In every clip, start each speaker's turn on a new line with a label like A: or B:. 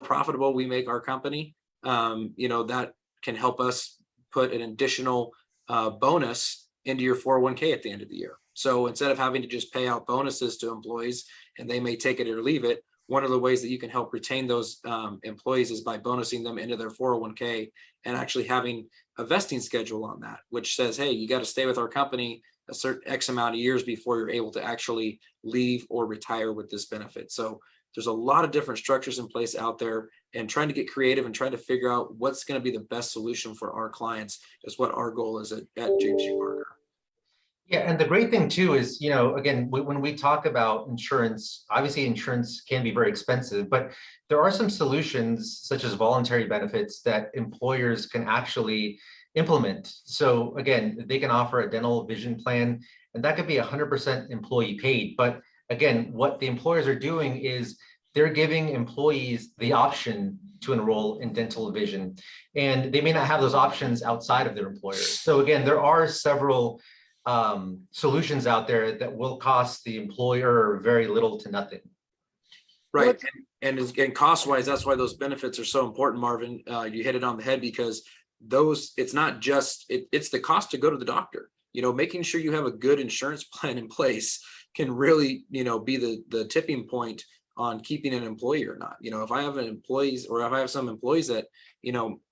A: profitable we make our company, that can help us put an additional bonus into your 401k at the end of the year. So instead of having to just pay out bonuses to employees and they may take it or leave it, one of the ways that you can help retain those employees is by bonusing them into their 401k and actually having a vesting schedule on that, which says, hey, you got to stay with our company a certain X amount of years before you're able to actually leave or retire with this benefit. So there's a lot of different structures in place out there, and trying to get creative and trying to figure out what's going to be the best solution for our clients is what our goal is at James G. Parker.
B: Yeah, and the great thing too is, again, when we talk about insurance, obviously insurance can be very expensive, but there are some solutions such as voluntary benefits that employers can actually implement. So again, they can offer a dental vision plan, and that could be 100% employee paid. But again, what the employers are doing is they're giving employees the option to enroll in dental vision, and they may not have those options outside of their employer. So again, there are several solutions out there that will cost the employer very little to nothing.
A: Right. And cost-wise, that's why those benefits are so important, Marvin. You hit it on the head, because it's not just, it's the cost to go to the doctor. Making sure you have a good insurance plan in place can really, be the tipping point on keeping an employee or not. If I have some employees that,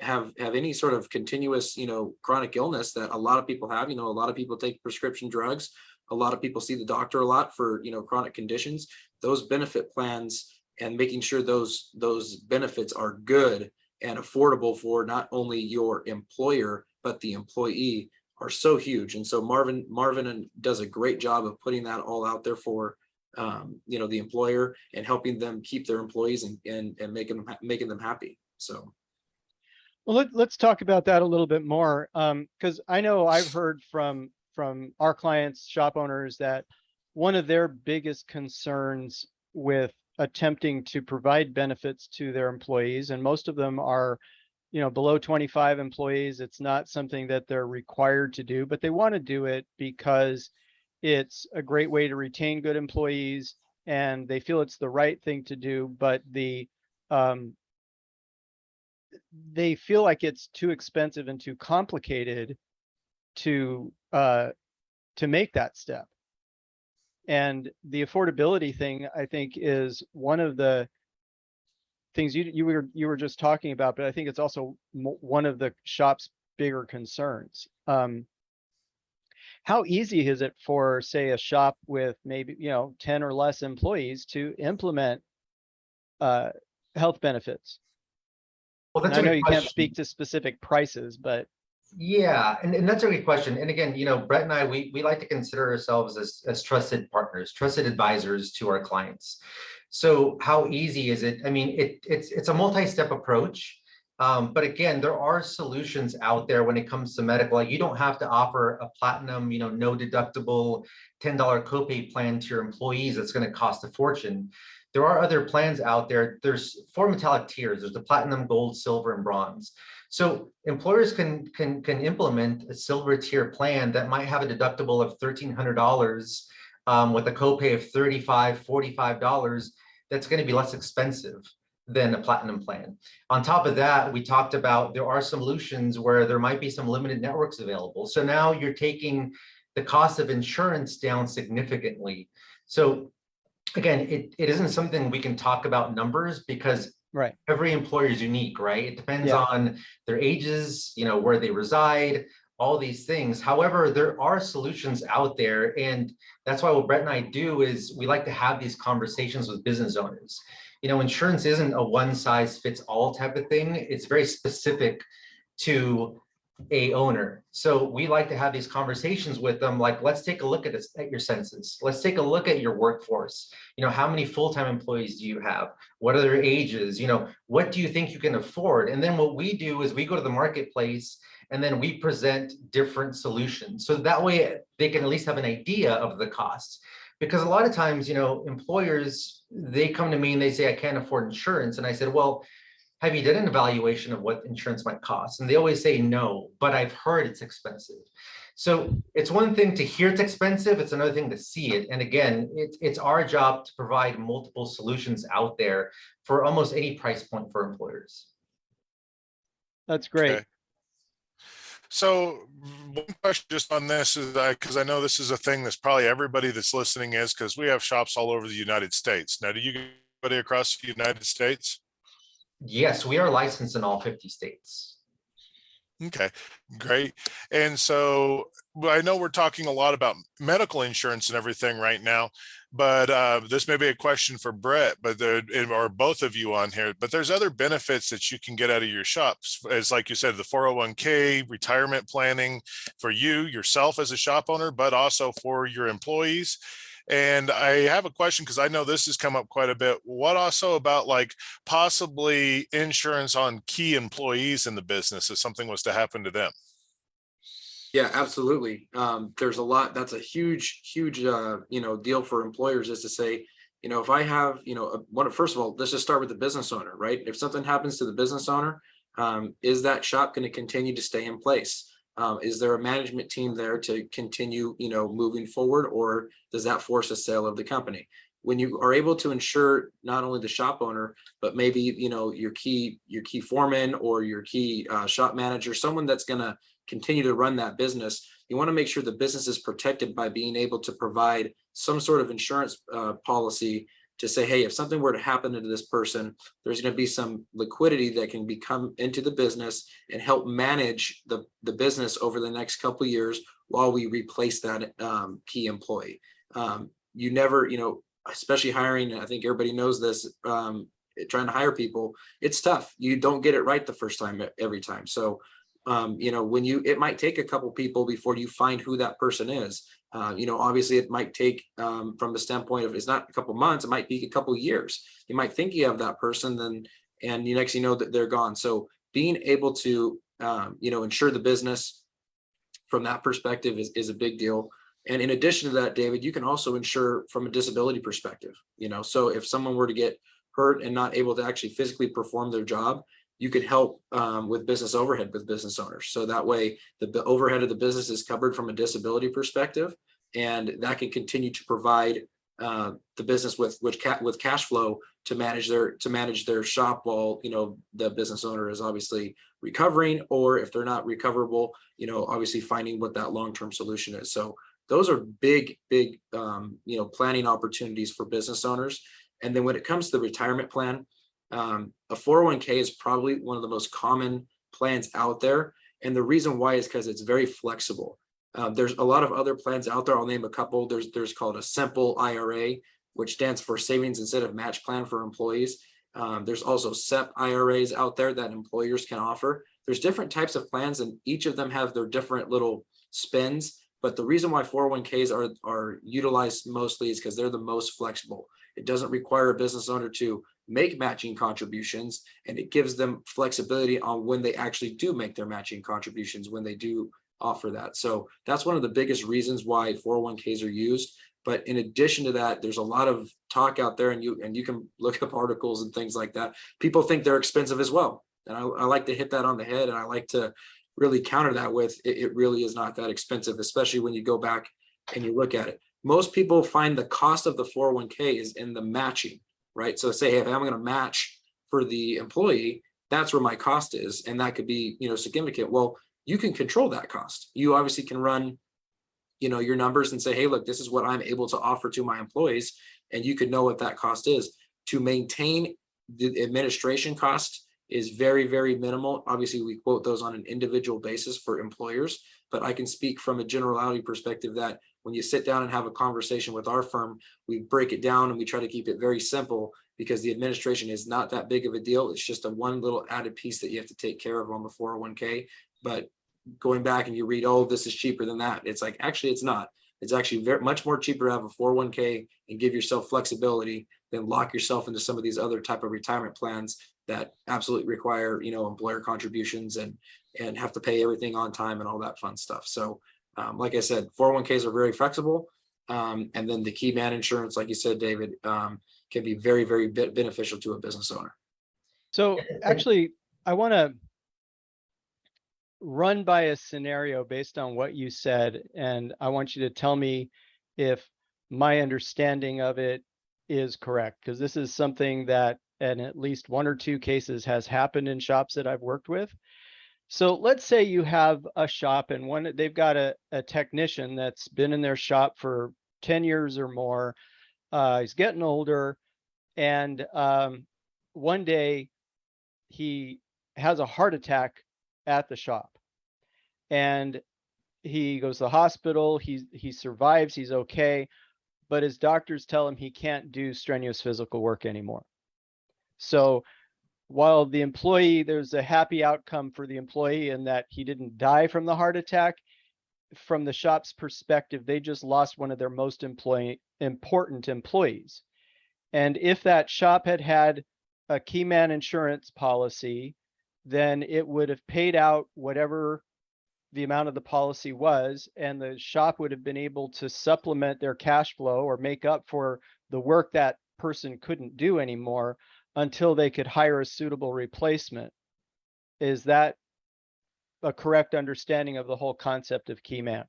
A: have any sort of continuous, chronic illness that a lot of people have, a lot of people take prescription drugs, a lot of people see the doctor a lot for, chronic conditions, those benefit plans and making sure those benefits are good and affordable for not only your employer, but the employee are so huge. And so Marvin does a great job of putting that all out there for, the employer and helping them keep their employees and making them happy. So.
C: Well, let's talk about that a little bit more, because I know I've heard from our clients, shop owners, that one of their biggest concerns with attempting to provide benefits to their employees, and most of them are, below 25 employees, it's not something that they're required to do, but they want to do it because it's a great way to retain good employees and they feel it's the right thing to do, but they feel like it's too expensive and too complicated to make that step. And the affordability thing, I think, is one of the things you were just talking about, but I think it's also one of the shop's bigger concerns. How easy is it for, say, a shop with maybe 10 or less employees to implement health benefits? Well, that's I know you can't speak to specific prices, but
B: yeah, and that's a great question. And again, Brett and I, we like to consider ourselves as trusted partners, trusted advisors to our clients. So how easy is it? I mean, it's a multi-step approach. But again, there are solutions out there when it comes to medical. Like, you don't have to offer a platinum, no deductible $10 copay plan to your employees that's going to cost a fortune. There are other plans out there. There's 4 metallic tiers. There's the platinum, gold, silver, and bronze. So employers can implement a silver tier plan that might have a deductible of $1,300 with a copay of $35, $45. That's going to be less expensive than a platinum plan. On top of that, we talked about there are solutions where there might be some limited networks available. So now you're taking the cost of insurance down significantly. So again, it isn't something we can talk about numbers, because
C: right,
B: every employer is unique, right? It depends on their ages, where they reside, all these things. However, there are solutions out there, and that's why what Brett and I do is we like to have these conversations with business owners. Insurance isn't a one size fits all type of thing. It's very specific to a owner. So we like to have these conversations with them, like, let's take a look at your census. Let's take a look at your workforce. How many full-time employees do you have? What are their ages? What do you think you can afford? And then what we do is we go to the marketplace and then we present different solutions. So that way they can at least have an idea of the costs. Because a lot of times, employers, they come to me and they say, I can't afford insurance. And I said, well, have you done an evaluation of what insurance might cost? And they always say no, but I've heard it's expensive. So it's one thing to hear it's expensive, it's another thing to see it. And again, it's our job to provide multiple solutions out there for almost any price point for employers.
C: That's great.
D: Okay. So one question just on this is because I know this is a thing that's probably everybody that's listening is, because we have shops all over the United States. Now, do you get anybody across the United States?
B: Yes, we are licensed in all 50 states.
D: Okay, great. And so I know we're talking a lot about medical insurance and everything right now, but this may be a question for Brett, but or both of you on here, but there's other benefits that you can get out of your shops. As like you said, the 401k, retirement planning for you, yourself as a shop owner, but also for your employees. And I have a question because I know this has come up quite a bit. What also about like possibly insurance on key employees in the business if something was to happen to them?
A: Yeah, absolutely. There's a lot, that's a huge, deal for employers, is to say, if I have, first of all, let's just start with the business owner, right? If something happens to the business owner, is that shop going to continue to stay in place? Is there a management team there to continue, moving forward, or does that force a sale of the company? When you are able to insure not only the shop owner, but maybe, your key foreman or your key shop manager, someone that's going to continue to run that business, you want to make sure the business is protected by being able to provide some sort of insurance policy to say, hey, if something were to happen to this person, there's going to be some liquidity that can become into the business and help manage the business over the next couple of years while we replace that key employee. You never, especially hiring, I think everybody knows this, trying to hire people, it's tough. You don't get it right the first time, every time. So, it might take a couple people before you find who that person is. Obviously it might take from the standpoint of, it's not a couple months, it might be a couple years. You might think you have that person, and you next know that they're gone. So being able to insure the business from that perspective is a big deal. And in addition to that, David, you can also insure from a disability perspective. So if someone were to get hurt and not able to actually physically perform their job, you could help with business overhead with business owners. So that way the overhead of the business is covered from a disability perspective, and that can continue to provide the business with cash flow to manage their shop while the business owner is obviously recovering, or if they're not recoverable, obviously finding what that long-term solution is. So those are big planning opportunities for business owners. And then when it comes to the retirement plan, a 401k is probably one of the most common plans out there. And the reason why is because it's very flexible. There's a lot of other plans out there. I'll name a couple. There's called a simple IRA, which stands for savings instead of match plan for employees. There's also SEP IRAs out there that employers can offer. There's different types of plans, and each of them have their different little spins. But the reason why 401ks are utilized mostly is because they're the most flexible. It doesn't require a business owner to make matching contributions, and it gives them flexibility on when they actually do make their matching contributions, when they do offer that. So that's one of the biggest reasons why 401ks are used. But in addition to that, there's a lot of talk out there, and you can look up articles and things like that. People think they're expensive as well. And I like to hit that on the head, and I like to really counter that with it really is not that expensive, especially when you go back and you look at it. Most people find the cost of the 401k is in the matching, right? So say, hey, if I'm going to match for the employee, that's where my cost is. And that could be, significant. Well, you can control that cost. You obviously can run, your numbers and say, hey, look, this is what I'm able to offer to my employees. And you could know what that cost is. To maintain the administration cost is very, very minimal. Obviously, we quote those on an individual basis for employers, but I can speak from a generality perspective that when you sit down and have a conversation with our firm, we break it down and we try to keep it very simple, because the administration is not that big of a deal. It's just a one little added piece that you have to take care of on the 401k. But going back and you read, oh, this is cheaper than that. It's like, actually, it's not. It's actually very much more cheaper to have a 401k and give yourself flexibility than lock yourself into some of these other type of retirement plans that absolutely require, employer contributions and have to pay everything on time and all that fun stuff. So like I said, 401ks are very flexible. And then the key man insurance, like you said, David, can be very, very beneficial to a business owner.
C: So actually, I want to run by a scenario based on what you said, and I want you to tell me if my understanding of it is correct, because this is something that in at least one or two cases has happened in shops that I've worked with. So let's say you have a shop and they've got a technician that's been in their shop for 10 years or more. He's getting older, and one day he has a heart attack at the shop, and he goes to the hospital. He survives, he's okay, but his doctors tell him he can't do strenuous physical work anymore. So while there's a happy outcome for the employee in that he didn't die from the heart attack, from the shop's perspective, they just lost one of their most important employees. And if that shop had had a key man insurance policy, then it would have paid out whatever the amount of the policy was, and the shop would have been able to supplement their cash flow or make up for the work that person couldn't do anymore until they could hire a suitable replacement. Is that a correct understanding of the whole concept of key man?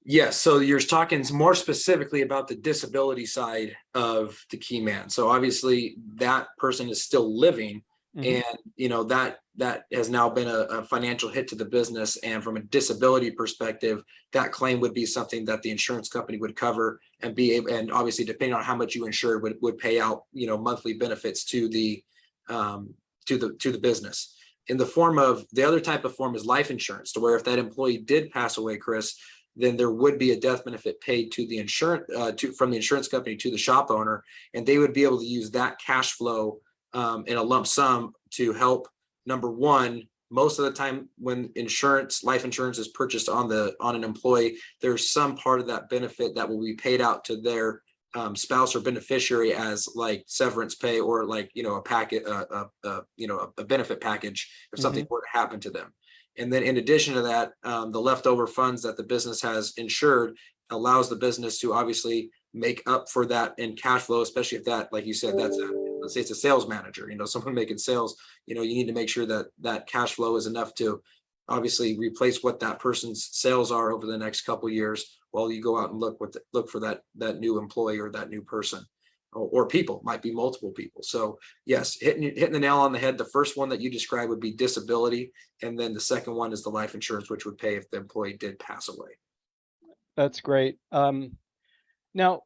A: Yes, so you're talking more specifically about the disability side of the key man. So obviously that person is still living, and that has now been a financial hit to the business. And from a disability perspective, that claim would be something that the insurance company would cover and be able, and obviously depending on how much you insured, would pay out, monthly benefits to the business. In the form of the other type of form is life insurance, to where if that employee did pass away, Chris, then there would be a death benefit paid to the insurance from the insurance company to the shop owner, and they would be able to use that cash flow in a lump sum to help. Number one, most of the time when life insurance is purchased on an employee, there's some part of that benefit that will be paid out to their spouse or beneficiary as like severance pay, or like a packet, a benefit package if something were to happen to them. And then in addition to that, the leftover funds that the business has insured allows the business to obviously make up for that in cash flow, especially if that, like you said, let's say it's a sales manager, someone making sales, you need to make sure that that cash flow is enough to obviously replace what that person's sales are over the next couple of years, while you go out and look for that new employee or that new person, or people, might be multiple people. So yes, hitting the nail on the head. The first one that you described would be disability, and then the second one is the life insurance, which would pay if the employee did pass away.
C: That's great. Now,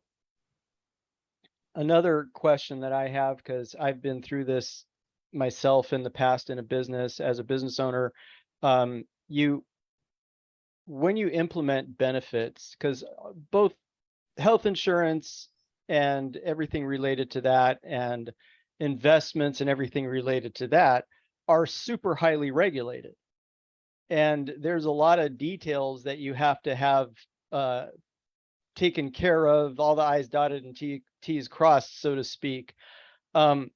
C: another question that I have, because I've been through this myself in the past in a business as a business owner, when you implement benefits, because both health insurance and everything related to that, and investments and everything related to that, are super highly regulated. And there's a lot of details that you have to have taken care of, all the I's dotted and T's crossed, so to speak. And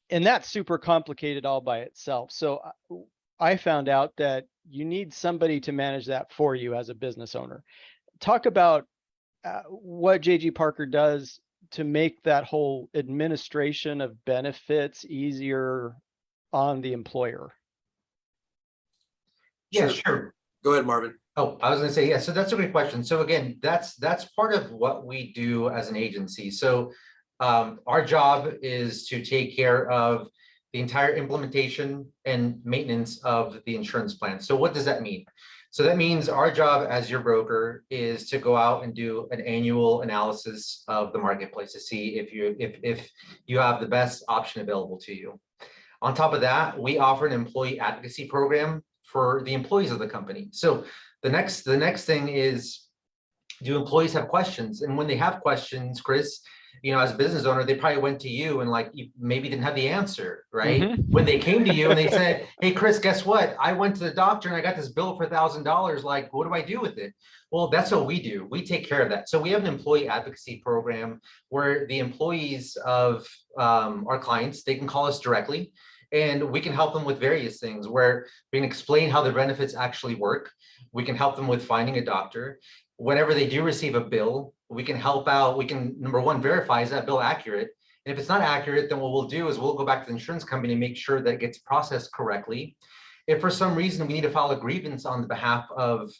C: that's super complicated all by itself. So I found out that you need somebody to manage that for you as a business owner. Talk about what JG Parker does to make that whole administration of benefits easier on the employer.
B: Yeah, sure.
A: Go ahead, Marvin.
B: Oh, I was going to say, yeah, so that's a great question. So again, that's part of what we do as an agency. So our job is to take care of the entire implementation and maintenance of the insurance plan. So what does that mean? So that means our job as your broker is to go out and do an annual analysis of the marketplace to see if you have the best option available to you. On top of that, we offer an employee advocacy program for the employees of the company. So the next thing is, do employees have questions? And when they have questions, Chris, as a business owner, they probably went to you and like, you maybe didn't have the answer, right? When they came to you and they said, hey, Chris, guess what? I went to the doctor and I got this bill for $1,000. Like, what do I do with it? Well, that's what we do. We take care of that. So we have an employee advocacy program where the employees of our clients, they can call us directly, and we can help them with various things where we can explain how the benefits actually work. We can help them with finding a doctor. Whenever they do receive a bill, we can help out. We can, number one, verify, is that bill accurate? And if it's not accurate, then what we'll do is we'll go back to the insurance company and make sure that it gets processed correctly. If for some reason we need to file a grievance on the behalf of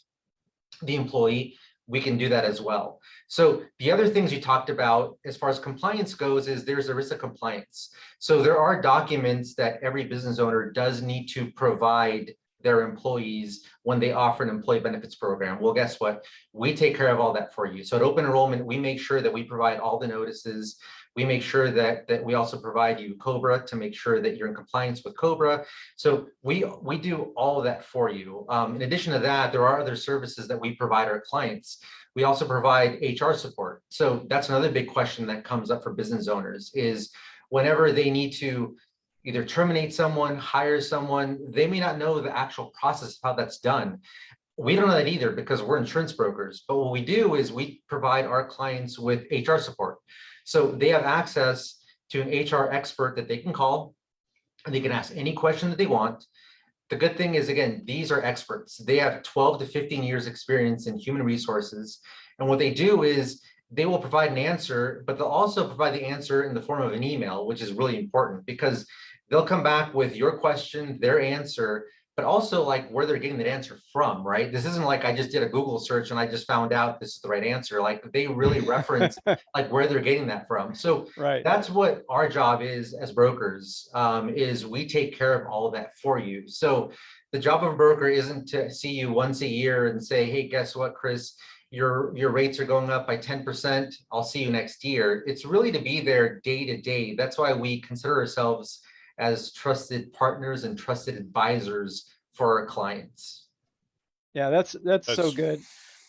B: the employee, we can do that as well. So the other things you talked about as far as compliance goes is there's a risk of compliance. So there are documents that every business owner does need to provide their employees when they offer an employee benefits program. Well, guess what? We take care of all that for you. So at open enrollment, we make sure that we provide all the notices. We make sure that we also provide you COBRA to make sure that you're in compliance with COBRA. So we do all of that for you. In addition to that, there are other services that we provide our clients. We also provide HR support. So that's another big question that comes up for business owners is whenever they need to either terminate someone, hire someone, they may not know the actual process of how that's done. We don't know that either because we're insurance brokers. But what we do is we provide our clients with HR support. So they have access to an HR expert that they can call and they can ask any question that they want. The good thing is, again, these are experts. They have 12 to 15 years experience in human resources. And what they do is they will provide an answer, but they'll also provide the answer in the form of an email, which is really important because they'll come back with your question, their answer, but also like where they're getting that answer from, right? This isn't like I just did a Google search and I just found out this is the right answer. Like they really reference like where they're getting that from. So
C: Right.
B: that's what our job is as brokers, is we take care of all of that for you. So the job of a broker isn't to see you once a year and say, hey, guess what, Chris? Your rates are going up by 10%. I'll see you next year. It's really to be there day to day. That's why we consider ourselves as trusted partners and trusted advisors for our clients.
C: Yeah, that's so good.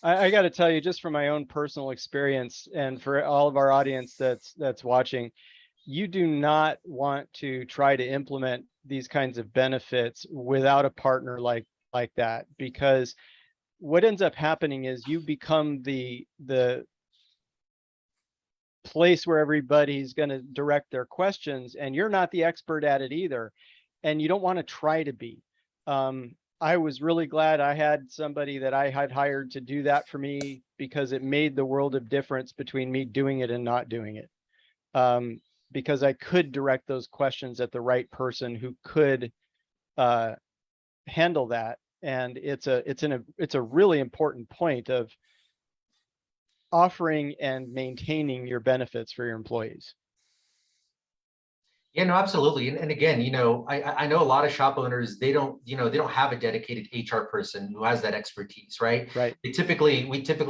C: I got to tell you, just from my own personal experience, and for all of our audience that's watching, you do not want to try to implement these kinds of benefits without a partner like that, because what ends up happening is you become the place where everybody's going to direct their questions, and you're not the expert at it either, and you don't want to try to be. I was really glad I had somebody that I had hired to do that for me, because it made the world of difference between me doing it and not doing it, because I could direct those questions at the right person who could handle that. And it's a really important point of offering and maintaining your benefits for your employees.
B: Yeah, no, absolutely. And again, I know a lot of shop owners, they don't have a dedicated HR person who has that expertise, right?
C: Right.
B: We typically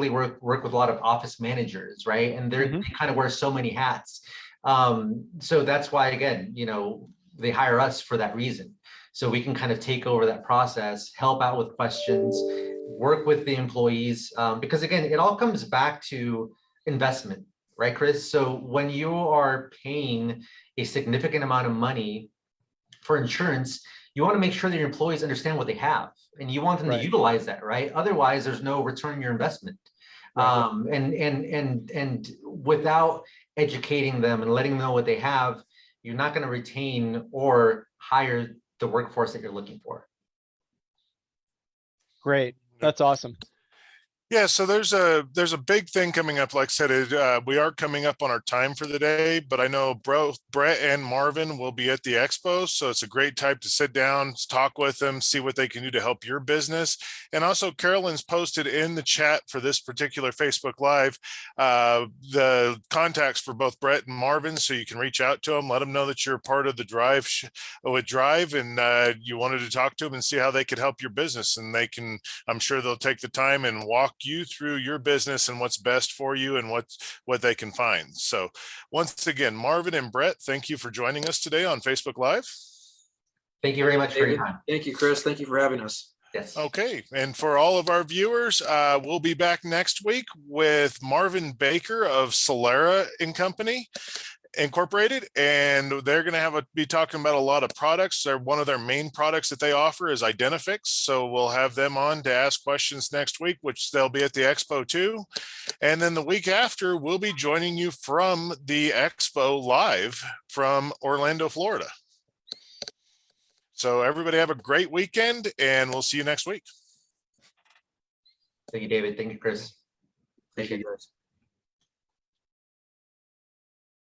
B: work with a lot of office managers, right? And they kind of wear so many hats. So that's why, again, they hire us for that reason. So we can kind of take over that process, help out with questions, work with the employees, because again, it all comes back to investment, right, Chris? So when you are paying a significant amount of money for insurance, you want to make sure that your employees understand what they have, and you want them to utilize that, right? Otherwise, there's no return on your investment. Right. And without educating them and letting them know what they have, you're not going to retain or hire the workforce that you're looking for.
C: Great. That's awesome.
D: Yeah, so there's a big thing coming up. Like I said, we are coming up on our time for the day, but I know both Brett and Marvin will be at the expo, so it's a great time to sit down, talk with them, see what they can do to help your business. And also, Carolyn's posted in the chat for this particular Facebook Live the contacts for both Brett and Marvin, so you can reach out to them, let them know that you're part of the Drive with Drive, and you wanted to talk to them and see how they could help your business. And they can, I'm sure they'll take the time and walk you through your business and what's best for you and what they can find. So once again, Marvin and Brett, thank you for joining us today on Facebook Live.
B: Thank you very much for your time.
A: Thank you, Chris. Thank you for having us.
B: Yes.
D: Okay. And for all of our viewers, we'll be back next week with Marvin Baker of Solera and Company Incorporated, and they're going to be talking about a lot of products. One of their main products that they offer is Identifix, so we'll have them on to ask questions next week, which they'll be at the expo too. And then the week after, we'll be joining you from the expo live from Orlando, Florida. So everybody have a great weekend, and we'll see you next week.
B: Thank you, David. Thank you, Chris.
A: Thank you, guys.